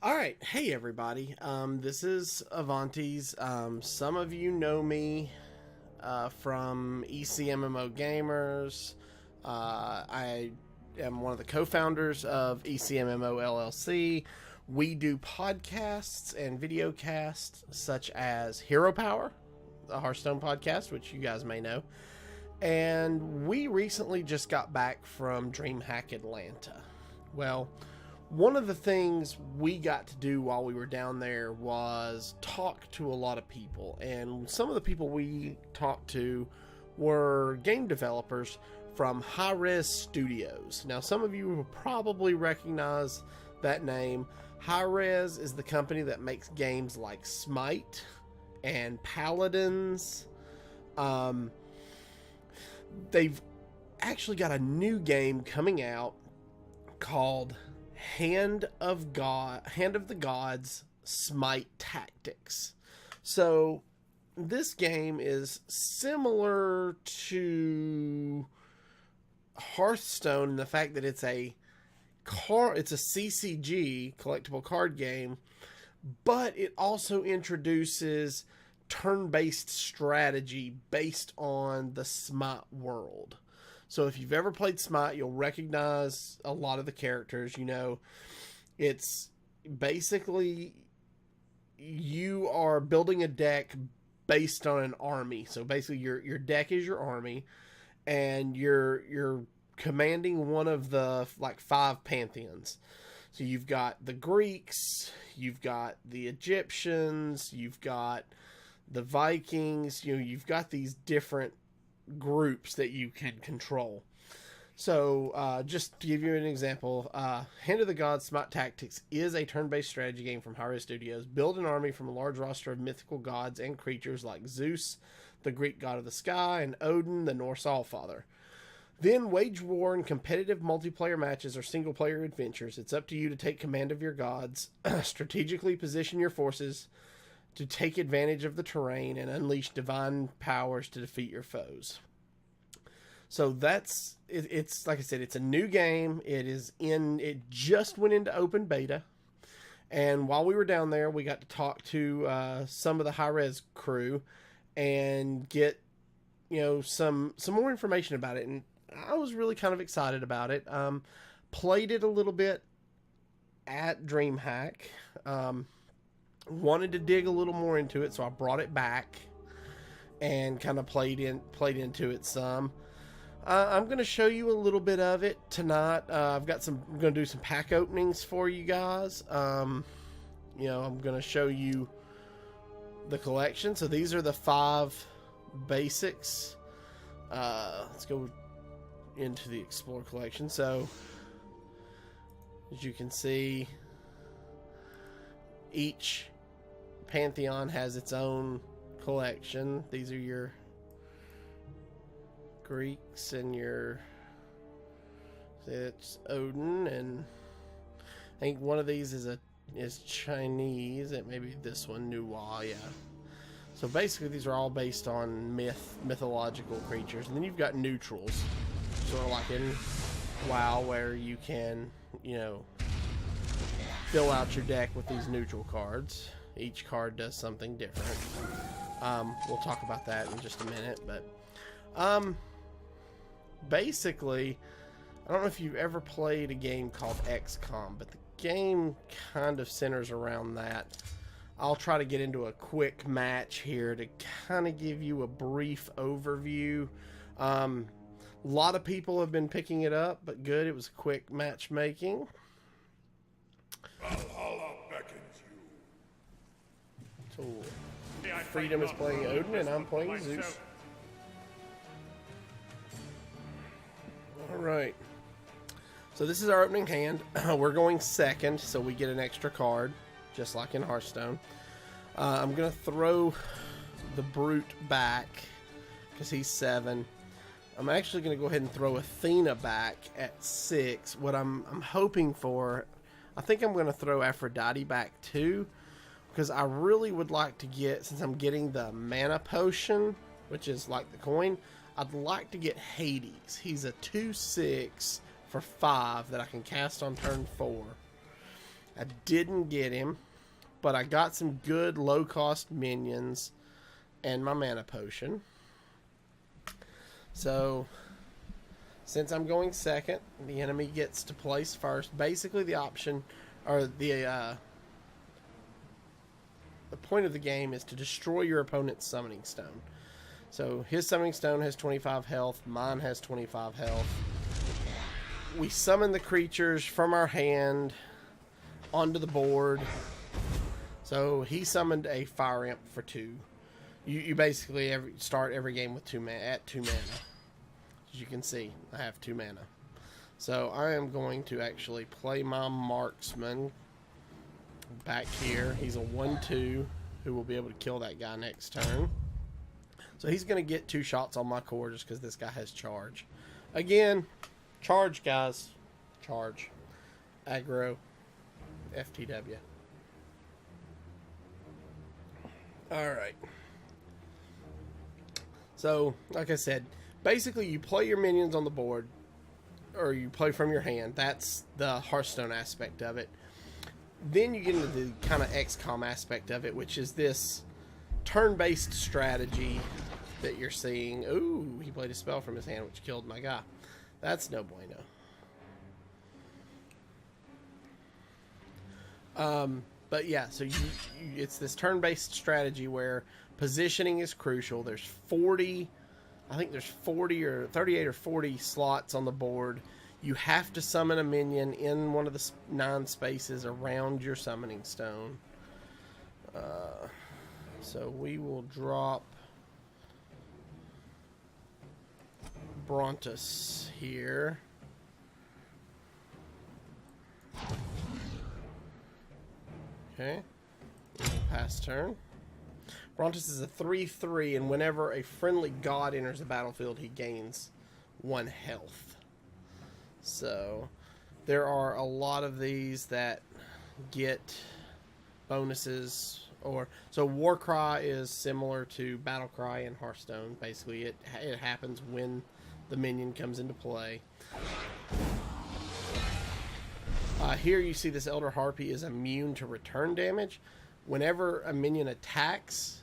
All right, hey everybody. This is Avanties. Some of you know me from ECMMO Gamers. I am one of the co-founders of ECMMO LLC. We do podcasts and video casts such as Hero Power, the Hearthstone podcast, which you guys may know. And we recently just got back from DreamHack Atlanta. Well, one of the things we got to do while we were down there was talk to a lot of people. And some of the people we talked to were game developers from HiRez Studios. Now, some of you will probably recognize that name. HiRez is the company that makes games like Smite and Paladins. They've actually got a new game coming out called Hand of the Gods Smite Tactics. So this game is similar to Hearthstone in the fact that it's a CCG, collectible card game, but it also introduces turn-based strategy based on the Smite world. So if you've ever played Smite, you'll recognize a lot of the characters. You know, it's basically you are building a deck based on an army. So basically your deck is your army, and you're commanding one of the like 5 pantheons. So you've got the Greeks, you've got the Egyptians, you've got the Vikings, you've got these different groups that you can control. So just to give you an example, Hand of the Gods Smite Tactics is a turn-based strategy game from HiRez Studios. Build an army from a large roster of mythical gods and creatures like Zeus, the Greek god of the sky, and Odin, the Norse allfather. Then wage war in competitive multiplayer matches or single-player adventures. It's up to you to take command of your gods, strategically position your forces to take advantage of the terrain, and unleash divine powers to defeat your foes. So that's it. It's like I said, it's a new game. It just went into open beta, and while we were down there, we got to talk to some of the HiRez crew and get some more information about it. And I was really kind of excited about it. Played it a little bit at DreamHack. Wanted to dig a little more into it, so I brought it back and kind of played into it some. I'm going to show you a little bit of it tonight. I'm going to do some pack openings for you guys. I'm going to show you the collection. So these are the 5 basics. Let's go into the Explore collection. So as you can see, each pantheon has its own collection. These are your Greeks and it's Odin, and I think one of these is Chinese. It may be this one, Nuwa, yeah. So basically these are all based on mythological creatures. And then you've got neutrals, sort of like in WoW, where you can fill out your deck with these neutral cards. Each card does something different. We'll talk about that in just a minute, but basically, I don't know if you've ever played a game called XCOM, but the game kind of centers around that. I'll try to get into a quick match here to kind of give you a brief overview. A lot of people have been picking it up, but good, it was quick matchmaking. Valhalla beckons you. So, Freedom is playing Odin, and I'm playing Zeus. Alright. So this is our opening hand. We're going second, so we get an extra card, just like in Hearthstone. I'm going to throw the Brute back, because he's 7. I'm actually going to go ahead and throw Athena back at 6. What I'm hoping for, I think I'm going to throw Aphrodite back too, because I really would like to get, since I'm getting the mana potion, which is like the coin, I'd like to get Hades. He's a 2/6 for 5 that I can cast on turn 4. I didn't get him, but I got some good low-cost minions and my mana potion. So, since I'm going second, the enemy gets to place first. Basically, the option, or the point of the game is to destroy your opponent's summoning stone. So, his summoning stone has 25 health, mine has 25 health. We summon the creatures from our hand onto the board. So, he summoned a fire imp for 2. You basically start every game with 2 mana, at 2 mana. As you can see, I have 2 mana. So I am going to actually play my marksman back here. He's a 1/2 who will be able to kill that guy next turn. So he's going to get 2 shots on my core just because this guy has charge. Again, charge, guys. Charge. Aggro. FTW. Alright. So, like I said, basically you play your minions on the board, or you play from your hand. That's the Hearthstone aspect of it. Then you get into the kind of XCOM aspect of it, which is this turn-based strategy that you're seeing. Ooh, he played a spell from his hand, which killed my guy. That's no bueno. But yeah, so it's this turn-based strategy where positioning is crucial. There's 40, I think there's 40 or 38 or 40 slots on the board. You have to summon a minion in one of the 9 spaces around your summoning stone. So we will drop Brontus here. Okay. Pass turn. Brontus is a 3/3, and whenever a friendly god enters the battlefield, he gains 1 health. So, there are a lot of these that get bonuses. So Warcry is similar to Battlecry in Hearthstone. Basically, it happens when the minion comes into play. Here you see this Elder Harpy is immune to return damage. Whenever a minion attacks,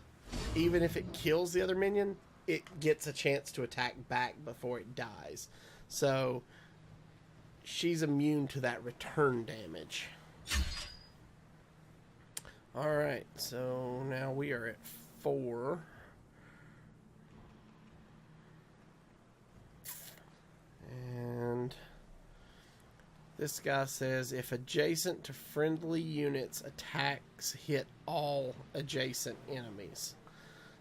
even if it kills the other minion, it gets a chance to attack back before it dies. So, she's immune to that return damage. Alright, so now we are at 4. And this guy says, if adjacent to friendly units, attacks hit all adjacent enemies.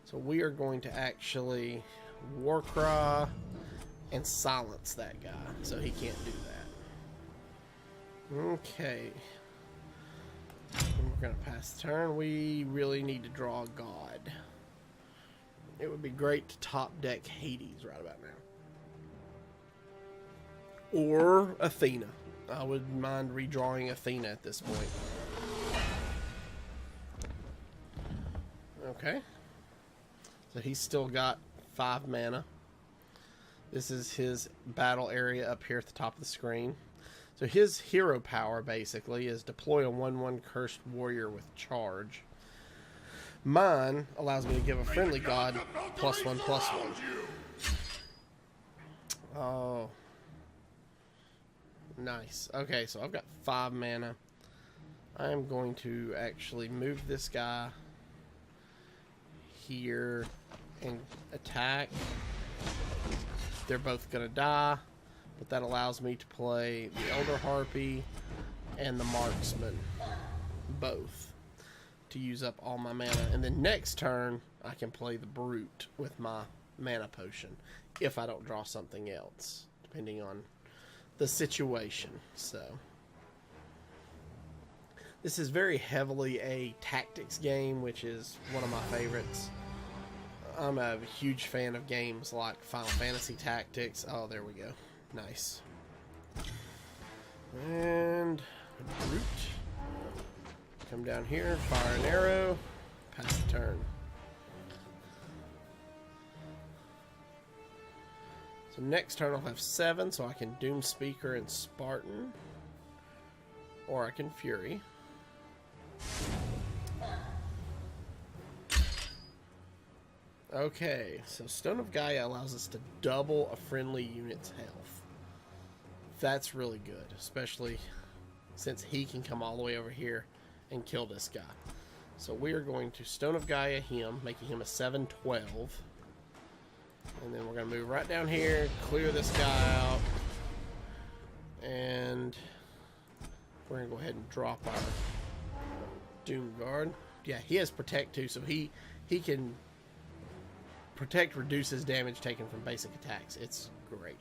So we are going to actually Warcry and silence that guy, so he can't do that. Okay. And we're going to pass the turn. We really need to draw a god. It would be great to top deck Hades right about now. Or Athena. I wouldn't mind redrawing Athena at this point. Okay. So he's still got 5 mana. This is his battle area up here at the top of the screen. So his hero power, basically, is deploy a 1/1 cursed warrior with charge. Mine allows me to give a friendly god +1/+1. Oh. Nice. Okay, so I've got 5 mana. I am going to actually move this guy here and attack. They're both going to die, but that allows me to play the Elder Harpy and the Marksman, both, to use up all my mana. And then next turn, I can play the Brute with my mana potion, if I don't draw something else, depending on the situation. So this is very heavily a tactics game, which is one of my favorites. I'm a huge fan of games like Final Fantasy Tactics. Oh, there we go. Nice. And Brute. Come down here, fire an arrow, pass the turn. So next turn I'll have 7, so I can Doom Speaker and Spartan. Or I can Fury. Okay, so Stone of Gaia allows us to double a friendly unit's health. That's really good, especially since he can come all the way over here and kill this guy. So we are going to Stone of Gaia him, making him a 7/12. And then we're going to move right down here, clear this guy out. And we're going to go ahead and drop our Doom Guard. Yeah, he has Protect too, so he can... Protect reduces damage taken from basic attacks. It's great.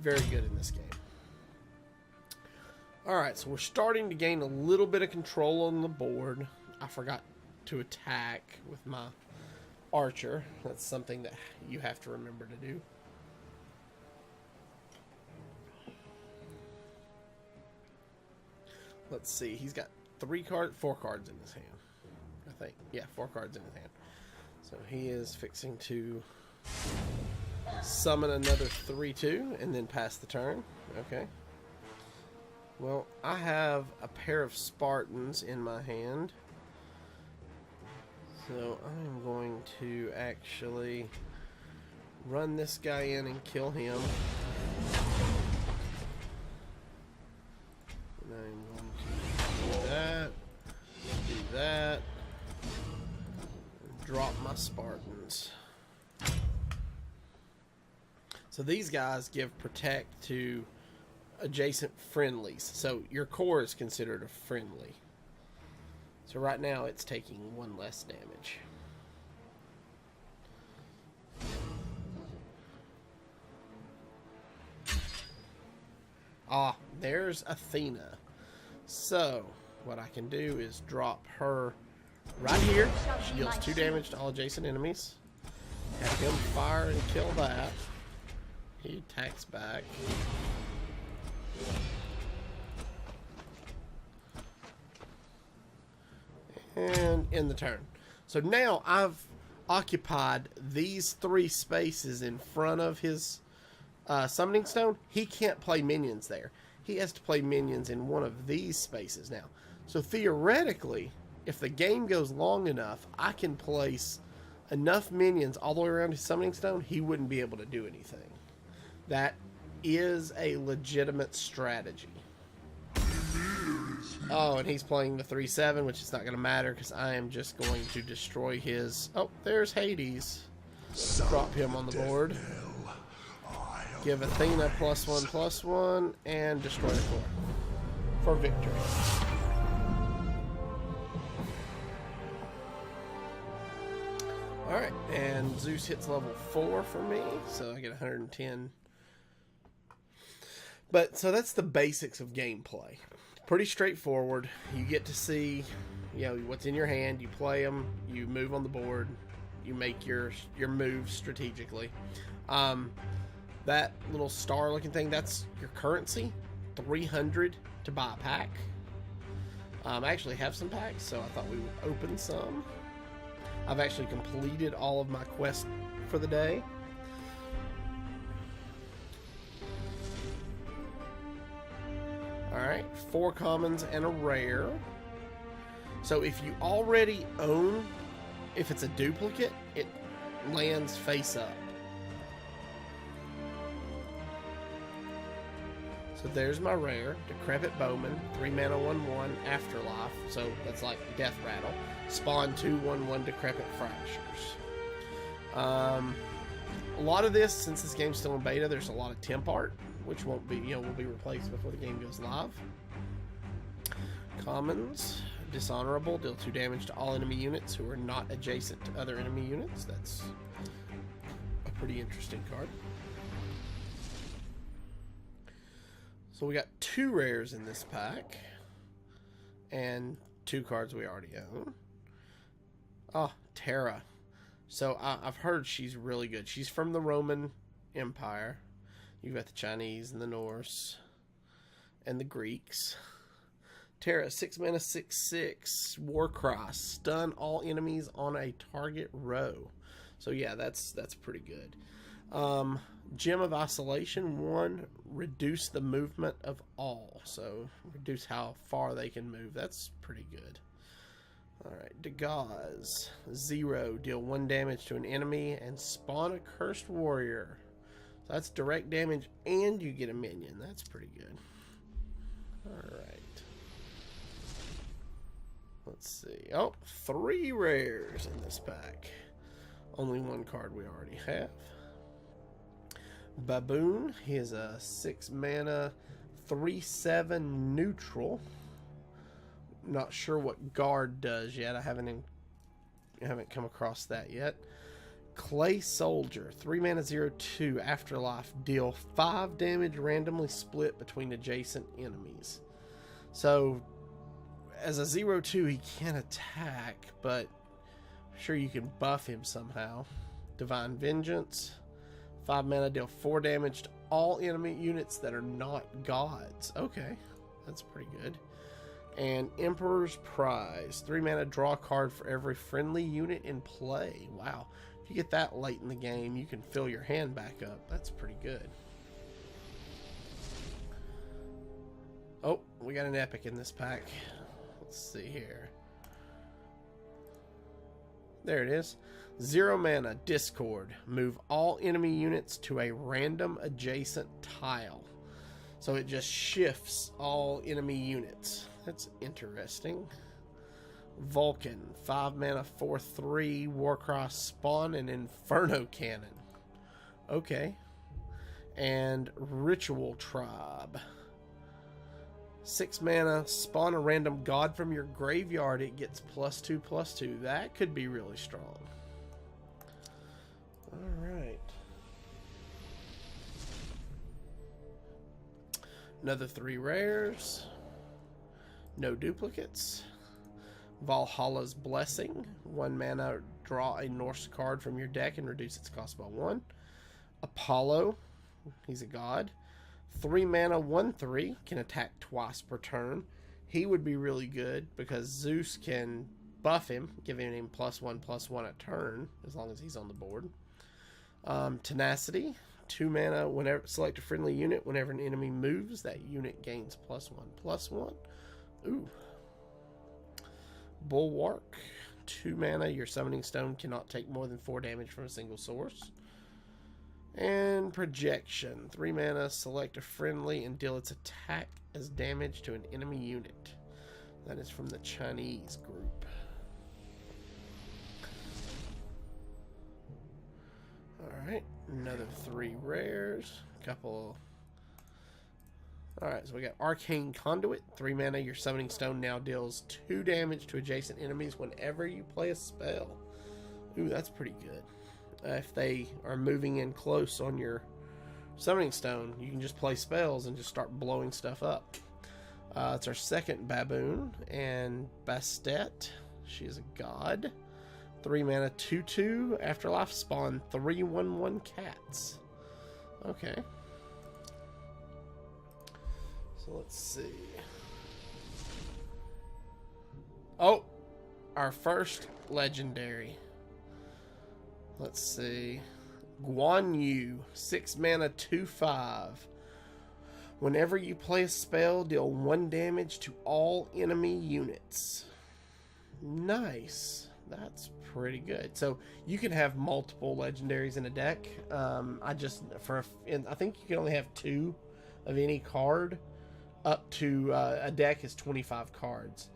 Very good in this game. Alright, so we're starting to gain a little bit of control on the board. I forgot to attack with my archer. That's something that you have to remember to do. Let's see. He's got 4 cards in his hand. I think. Yeah, 4 cards in his hand. So he is fixing to summon another 3/2 and then pass the turn. Okay. Well, I have a pair of Spartans in my hand. So I'm going to actually run this guy in and kill him. And I'm going to do that. Drop my Spartans. So these guys give protect to adjacent friendlies. So your core is considered a friendly. So right now it's taking 1 less damage. Ah, there's Athena. So what I can do is drop her right here. She deals 2 damage to all adjacent enemies. Have him fire and kill that. He attacks back. And end the turn. So now I've occupied these 3 spaces in front of his summoning stone. He can't play minions there. He has to play minions in one of these spaces now. So theoretically, if the game goes long enough, I can place enough minions all the way around his summoning stone, he wouldn't be able to do anything. That is a legitimate strategy. Oh, and he's playing the 3/7, which is not going to matter because I am just going to destroy his... Oh, there's Hades. Drop him on the board. Give Athena +1/+1 and destroy the core for victory. Alright, and Zeus hits level 4 for me, so I get 110. But, so that's the basics of gameplay. Pretty straightforward. You get to see, you know, what's in your hand, you play them, you move on the board, you make your moves strategically. That little star looking thing, that's your currency. 300 to buy a pack. I actually have some packs, so I thought we would open some. I've actually completed all of my quests for the day. Alright, 4 commons and a rare. So if you already own, if it's a duplicate, it lands face up. So there's my rare, Decrepit Bowman, 3 mana 1/1, Afterlife, so that's like Death Rattle. Spawn 2/1/1 Decrepit Fractures. A lot of this, since this game's still in beta, there's a lot of temp art, which won't be, will be replaced before the game goes live. Commons, Dishonorable, deal 2 damage to all enemy units who are not adjacent to other enemy units. That's a pretty interesting card. So we got 2 rares in this pack, and 2 cards we already own. Oh, Terra. So I've heard she's really good. She's from the Roman Empire. You've got the Chinese and the Norse and the Greeks. Terra, 6 mana, 6/6, Warcry, stun all enemies on a target row. So yeah, that's pretty good. Gem of Isolation, 1, reduce the movement of all. So reduce how far they can move. That's pretty good. Alright, Dagaz. 0. Deal 1 damage to an enemy and spawn a cursed warrior. So that's direct damage and you get a minion. That's pretty good. Alright. Let's see. Oh, 3 rares in this pack. Only 1 card we already have. Baboon. He is a 6 mana, 3/7 neutral. Not sure what guard does yet. I haven't come across that yet. Clay Soldier, 3 mana, 0/2 afterlife. Deal 5 damage randomly split between adjacent enemies. So as a 0/2 he can attack, but I'm sure you can buff him somehow. Divine Vengeance, 5 mana, deal 4 damage to all enemy units that are not gods. Okay, that's pretty good. And Emperor's Prize, 3 mana, draw a card for every friendly unit in play. Wow, if you get that late in the game, you can fill your hand back up. That's pretty good. Oh, we got an epic in this pack. Let's see here. There it is. 0 mana, Discord. Move all enemy units to a random adjacent tile. So it just shifts all enemy units. That's interesting. Vulcan, 5 mana, 4/3 Warcross spawn an Inferno Cannon. Okay. And Ritual Tribe. 6 mana, spawn a random god from your graveyard. It gets +2/+2. That could be really strong. Alright. Another 3 rares. No duplicates. Valhalla's Blessing. 1 mana, draw a Norse card from your deck and reduce its cost by 1. Apollo. He's a god. 3 mana, 1/3. Can attack twice per turn. He would be really good because Zeus can buff him, giving him +1/+1 a turn as long as he's on the board. Tenacity. 2 mana, whenever select a friendly unit. Whenever an enemy moves, that unit gains +1/+1. Ooh. Bulwark. 2 mana, your summoning stone cannot take more than 4 damage from a single source. And Projection. 3 mana, select a friendly and deal its attack as damage to an enemy unit. That is from the Chinese group. Alright, another 3 rares. Couple. Alright, so we got Arcane Conduit. 3 mana, your summoning stone now deals 2 damage to adjacent enemies whenever you play a spell. Ooh, that's pretty good. If they are moving in close on your summoning stone, you can just play spells and just start blowing stuff up. It's our second Baboon. And Bastet, she is a god. 3 mana, 2/2 afterlife, spawn 3/1/1 cats. Okay. So let's see. Oh, our first legendary. Let's see. Guan Yu, 6 mana, 2/5. Whenever you play a spell, deal 1 damage to all enemy units. Nice. That's pretty good. So you can have multiple legendaries in a deck. I think you can only have 2 of any card. Up to a deck is 25 cards,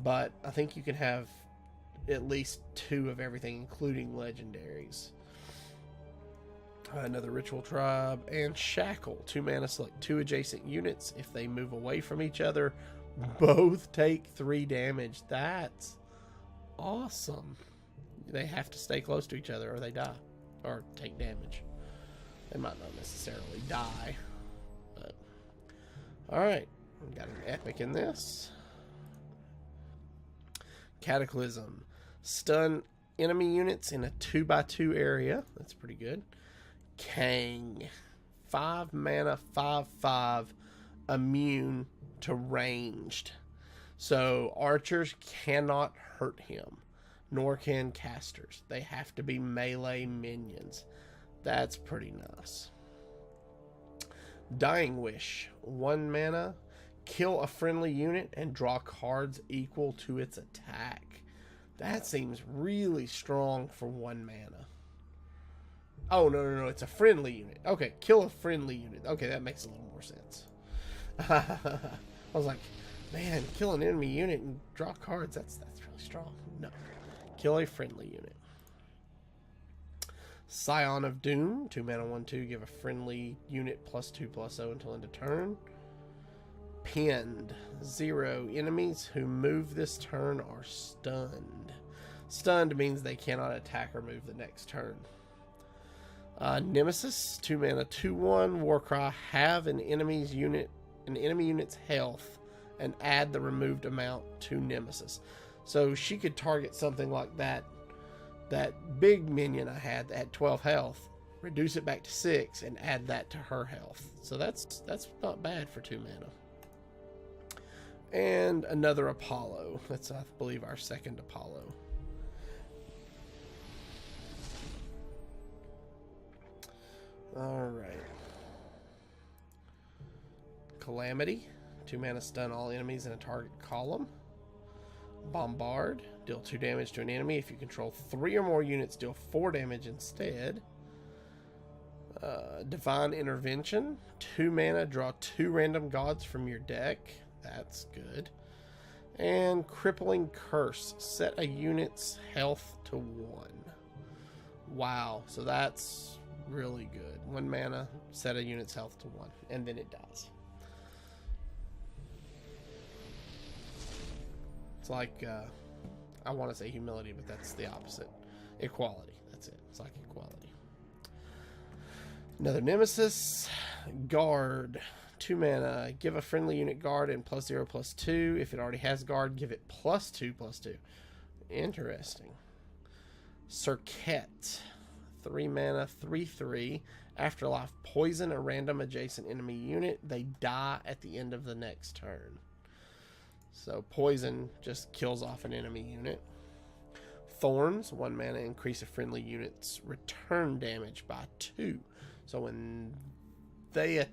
but I think you can have at least 2 of everything, including legendaries. Another Ritual Tribe and Shackle. 2 mana, select 2 adjacent units. If they move away from each other, both take 3 damage. That's awesome. They have to stay close to each other or they die or take damage. They might not necessarily die, but alright, we got an epic in this. Cataclysm. Stun enemy units in a 2x2 area. That's pretty good. Kang. 5 mana, 5/5. Immune to ranged. So archers cannot hurt him, nor can casters. They have to be melee minions. That's pretty nice. Dying Wish. 1 mana. Kill a friendly unit and draw cards equal to its attack. That seems really strong for 1 mana. Oh, no. It's a friendly unit. Okay, kill a friendly unit. Okay, that makes a little more sense. I was like, man, kill an enemy unit and draw cards. That's really strong. No. Kill a friendly unit. Scion of Doom. 2 mana, 1/2. Give a friendly unit +2/+0 until end of turn. Pinned. 0. Enemies who move this turn are stunned. Stunned means they cannot attack or move the next turn. Nemesis. 2 mana, 2/1. Warcry. Have an enemy unit's health and add the removed amount to Nemesis. So she could target something like that big minion I had that had 12 health, reduce it back to 6, and add that to her health. So that's not bad for 2 mana. And another Apollo. That's, I believe, our second Apollo. Alright. Calamity. 2 mana, stun all enemies in a target column. Bombard. Deal 2 damage to an enemy. If you control 3 or more units, deal 4 damage instead. Divine Intervention. 2 mana, draw 2 random gods from your deck. That's good. And Crippling Curse. Set a unit's health to 1. Wow. So that's really good. 1 mana, set a unit's health to 1. And then it dies. It's like, I want to say humility, but that's the opposite. Equality. That's it. It's like equality. Another Nemesis. Guard. 2 mana. Give a friendly unit guard and +0/+2. If it already has guard, give it +2/+2. Interesting. Cirquette. 3 mana, 3/3. Afterlife. Poison a random adjacent enemy unit. They die at the end of the next turn. So poison just kills off an enemy unit. Thorns. 1 mana. Increase a friendly unit's return damage by 2. So when they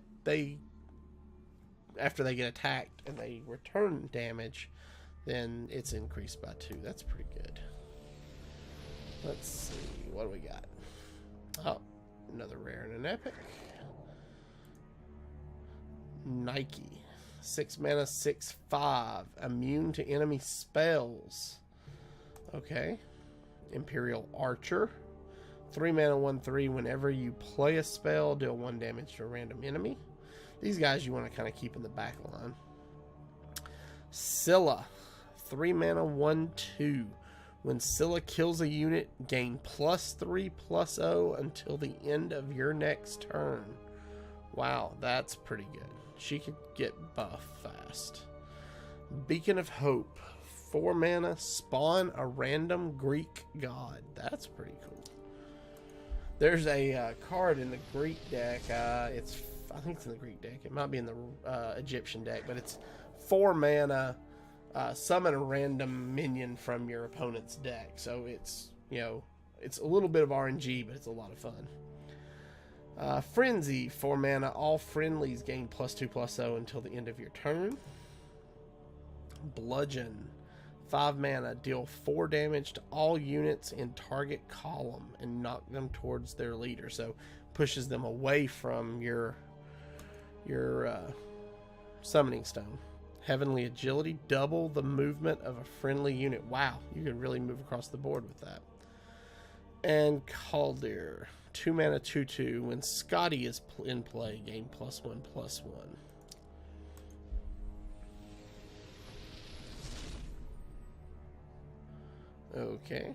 after they get attacked and they return damage, then it's increased by 2. That's pretty good. Let's see. What do we got? Oh, another rare and an epic. Nike. 6 mana, 6/5. Immune to enemy spells. Okay. Imperial Archer. 3 mana, 1/3. Whenever you play a spell, deal 1 damage to a random enemy. These guys you want to kind of keep in the back line. Scylla. 3 mana, 1/2. When Scylla kills a unit, gain +3/+0 until the end of your next turn. Wow, that's pretty good. She could get buff fast. Beacon of Hope. 4 mana, spawn a random Greek god. That's pretty cool. There's a card in the Greek deck. I think it's in the Greek deck. It might be in the Egyptian deck, but it's 4 mana. Summon a random minion from your opponent's deck. So it's, it's a little bit of RNG, but it's a lot of fun. Frenzy. 4 mana. All friendlies gain +2/+0 until the end of your turn. Bludgeon. 5 mana. Deal 4 damage to all units in target column and knock them towards their leader. So pushes them away from your summoning stone. Heavenly Agility. Double the movement of a friendly unit. Wow, you can really move across the board with that. And Caldir. 2 mana, 2/2. When Scotty is in play, gain +1/+1. Okay.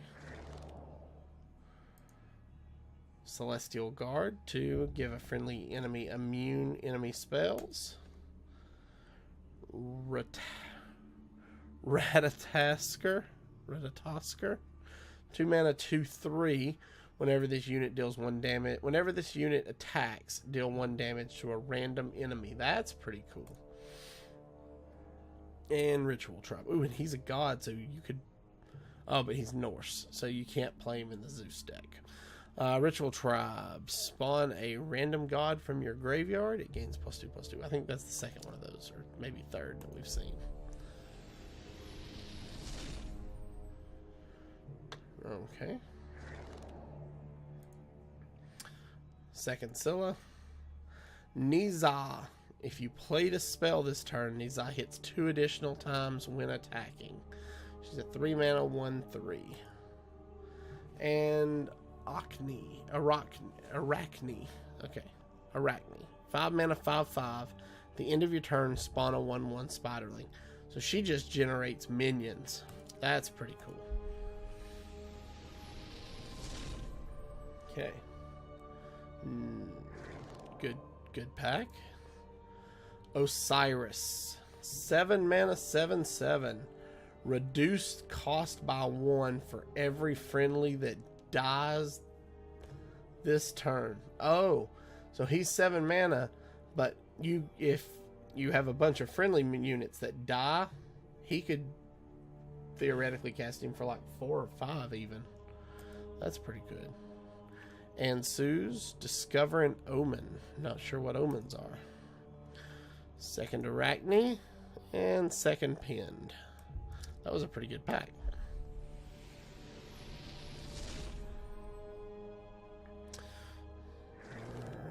Celestial Guard. 2. Give a friendly enemy immune enemy spells. Ratatosker. 2 mana, 2/3. Whenever this unit deals 1 damage, whenever this unit attacks, deal 1 damage to a random enemy. That's pretty cool. And Ritual Tribe. Ooh, and he's a god, so you could. Oh, but he's Norse, so you can't play him in the Zeus deck. Ritual Tribe. Spawn a random god from your graveyard. It gains +2/+2. I think that's the second one of those, or maybe third that we've seen. Okay. Second Scylla. Niza. If you played a spell this turn, Niza hits 2 additional times when attacking. She's a 3 mana 1/3. And Arachne. Okay. Arachne. 5 mana 5/5. At the end of your turn, spawn a 1/1 spiderling. So she just generates minions. That's pretty cool. Okay. Good pack. Osiris. 7 mana 7/7. Reduced cost by 1 for every friendly that dies this turn. Oh, so he's 7 mana, but if you have a bunch of friendly units that die, he could theoretically cast him for like 4 or 5 even. That's pretty good. And Sue's Discover an Omen. Not sure what omens are. Second Arachne and second Pinned. That was a pretty good pack.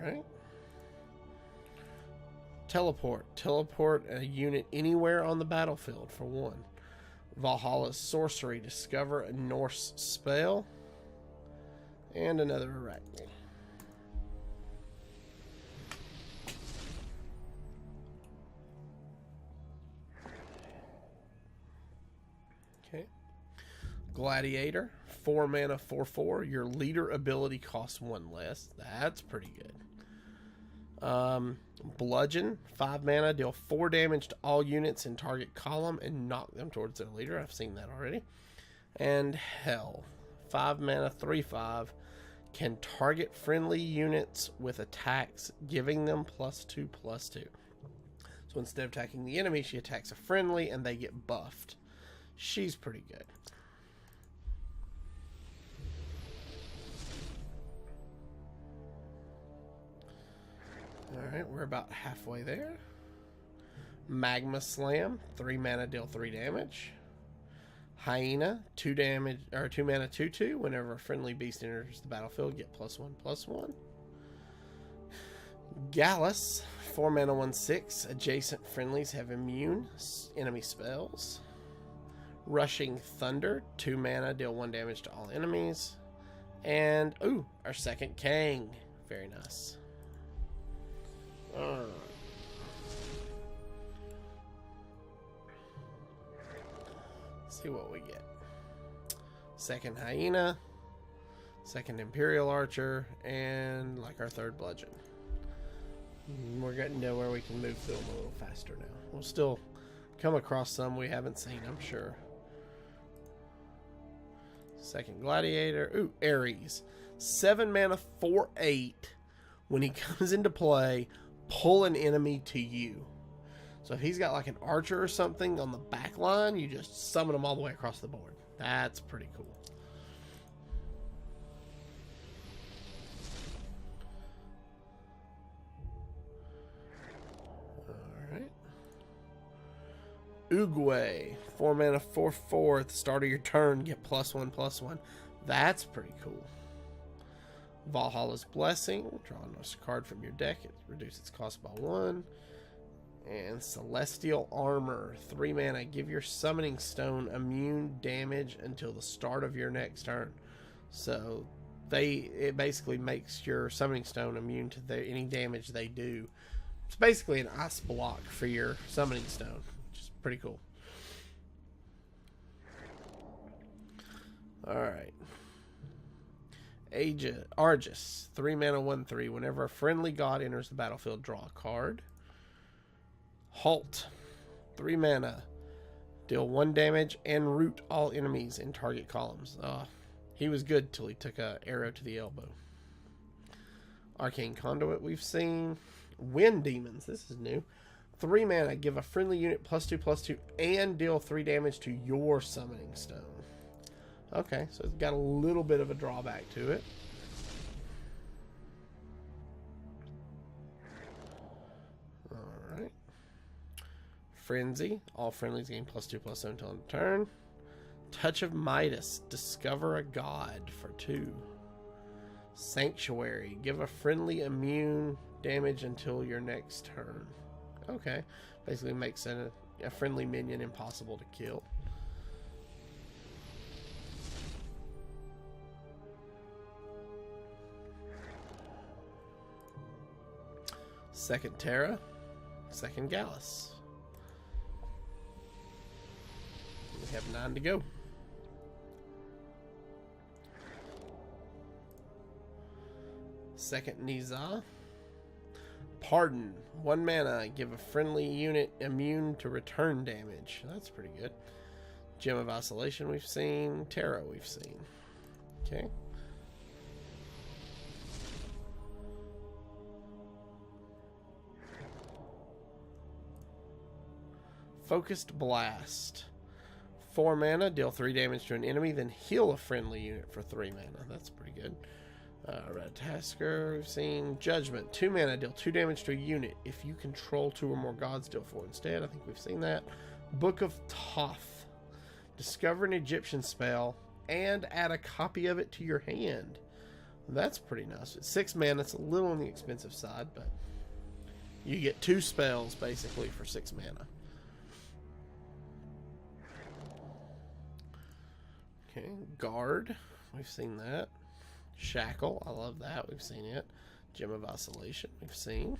Alright. Teleport. Teleport a unit anywhere on the battlefield for 1. Valhalla's Sorcery. Discover a Norse spell. And another Arachne. Okay. Gladiator. 4 mana 4/4. Your leader ability costs 1 less. That's pretty good. Bludgeon. 5 mana. Deal 4 damage to all units in target column and knock them towards their leader. I've seen that already. And Hell. 5 mana 3/5. Can target friendly units with attacks, giving them +2/+2. So instead of attacking the enemy, she attacks a friendly and they get buffed. She's pretty good. Alright, we're about halfway there. Magma Slam, 3 mana, deal 3 damage. Hyena, 2 damage, or 2 mana 2/2. Whenever a friendly beast enters the battlefield, get +1/+1. Gallus, 4 mana 1/6. Adjacent friendlies have immune enemy spells. Rushing Thunder, 2 mana, deal 1 damage to all enemies. And, ooh, our second Kang. Very nice. Alright. See what we get. Second Hyena, second Imperial Archer, and like our third Bludgeon. We're getting to where we can move through them a little faster now. We'll still come across some we haven't seen, I'm sure. Second Gladiator. Ooh, Ares. 7 mana 4/8. When he comes into play, pull an enemy to you. So if he's got like an archer or something on the back line, you just summon them all the way across the board. That's pretty cool. Alright. Uguay. 4 mana 4/4. At the start of your turn, get +1/+1. That's pretty cool. Valhalla's Blessing. Draw a card from your deck. It reduces its cost by 1. And Celestial Armor, 3 mana. Give your summoning stone immune damage until the start of your next turn. So it basically makes your summoning stone immune to any damage they do. It's basically an ice block for your summoning stone, which is pretty cool. Alright. Argus, 3 mana 1/3. Whenever a friendly god enters the battlefield, draw a card. Halt, 3 mana. Deal 1 damage and root all enemies in target columns. He was good till he took a arrow to the elbow. Arcane Conduit we've seen. Wind Demons, this is new. 3 mana, give a friendly unit +2/+2 and deal 3 damage to your summoning stone. Okay, so it's got a little bit of a drawback to it. Frenzy. All friendlies gain +2/+2 until end of turn. Touch of Midas. Discover a god for 2. Sanctuary. Give a friendly immune damage until your next turn. Okay. Basically makes a friendly minion impossible to kill. Second Terra. Second Gallus. We have 9 to go. Second Niza. Pardon. 1 mana. Give a friendly unit immune to return damage. That's pretty good. Gem of Isolation we've seen. Terra we've seen. Okay. Focused Blast. 4 mana. Deal 3 damage to an enemy. Then heal a friendly unit for 3 mana. That's pretty good. Red Tasker, we've seen. Judgment, 2 mana, deal 2 damage to a unit. If you control 2 or more gods, deal 4 instead. I think we've seen that. Book of Thoth. Discover an Egyptian spell and add a copy of it to your hand. That's pretty nice. It's 6 mana, it's a little on the expensive side, but you get 2 spells basically for 6 mana. Okay, Guard, we've seen that. Shackle, I love that. We've seen it. Gem of Isolation, we've seen.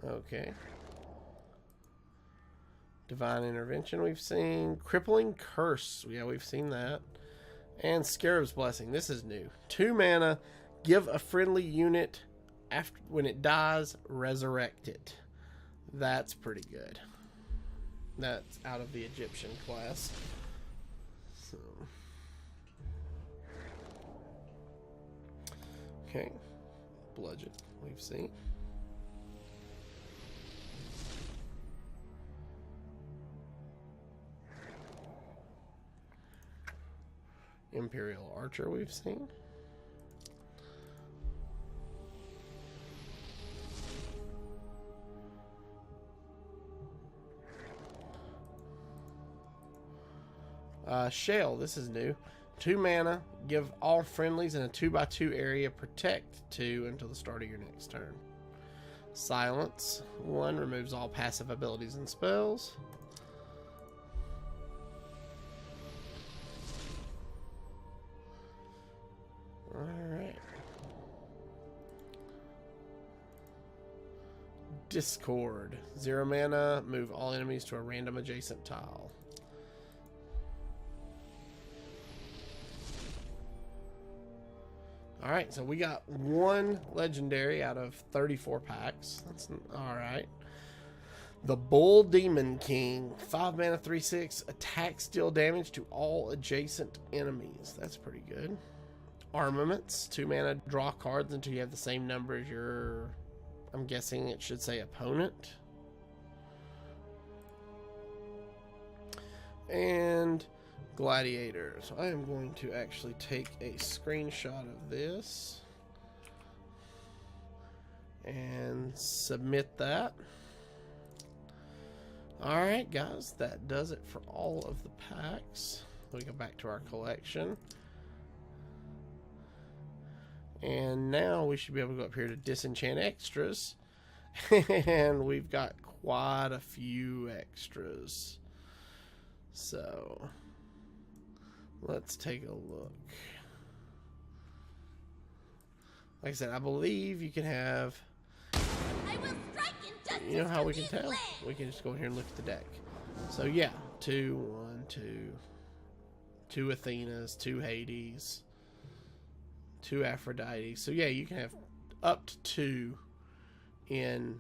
Okay. Divine Intervention, we've seen. Crippling Curse, yeah, we've seen that. And Scarab's Blessing, this is new. 2 mana, give a friendly unit, after when it dies, resurrect it. That's pretty good. That's out of the Egyptian class. So. Okay. Bludgeon, we've seen. Imperial Archer, we've seen. Shell, this is new. 2 mana, give all friendlies in a 2x2 area protect 2 until the start of your next turn. Silence, 1 removes all passive abilities and spells. Alright. Discord, 0 mana, move all enemies to a random adjacent tile. Alright, so we got 1 legendary out of 34 packs. That's alright. The Bull Demon King. 5 mana, 3/6. Attacks, deal damage to all adjacent enemies. That's pretty good. Armaments. 2 mana, draw cards until you have the same number as your, I'm guessing it should say opponent. And Gladiators. I am going to actually take a screenshot of this and submit that. Alright guys, that does it for all of the packs. We go back to our collection. And now we should be able to go up here to Disenchant Extras. And we've got quite a few extras. So let's take a look. Like I said, I believe you can have, I will strike injustice. you know how we can tell? We can just go in here and look at the deck. So yeah, 2, 1, 2. 2 Athenas, 2 Hades, 2 Aphrodite. So yeah, you can have up to 2 in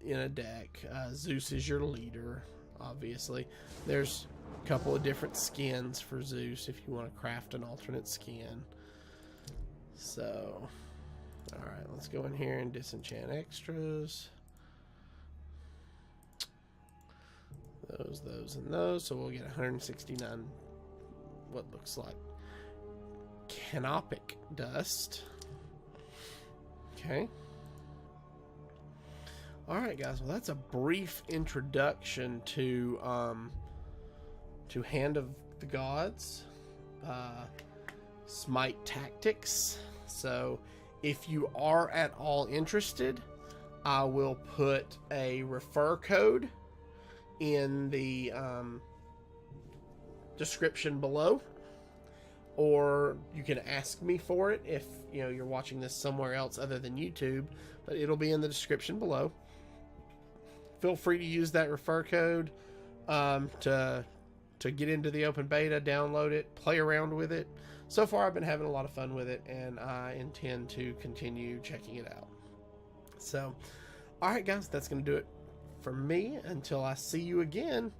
a deck. Zeus is your leader, obviously. There's a couple of different skins for Zeus if you want to craft an alternate skin. So, alright, let's go in here and disenchant extras. Those, and those. So we'll get 169, what looks like canopic dust. Okay. Alright guys, well that's a brief introduction to Hand of the Gods, Smite Tactics. So if you are at all interested, I will put a refer code in the description below, or you can ask me for it if you're watching this somewhere else other than YouTube, but it'll be in the description below. Feel free to use that refer code to get into the open beta, download it, play around with it. So far I've been having a lot of fun with it, and I intend to continue checking it out. So alright guys, that's going to do it for me. Until I see you again,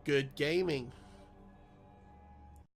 good gaming.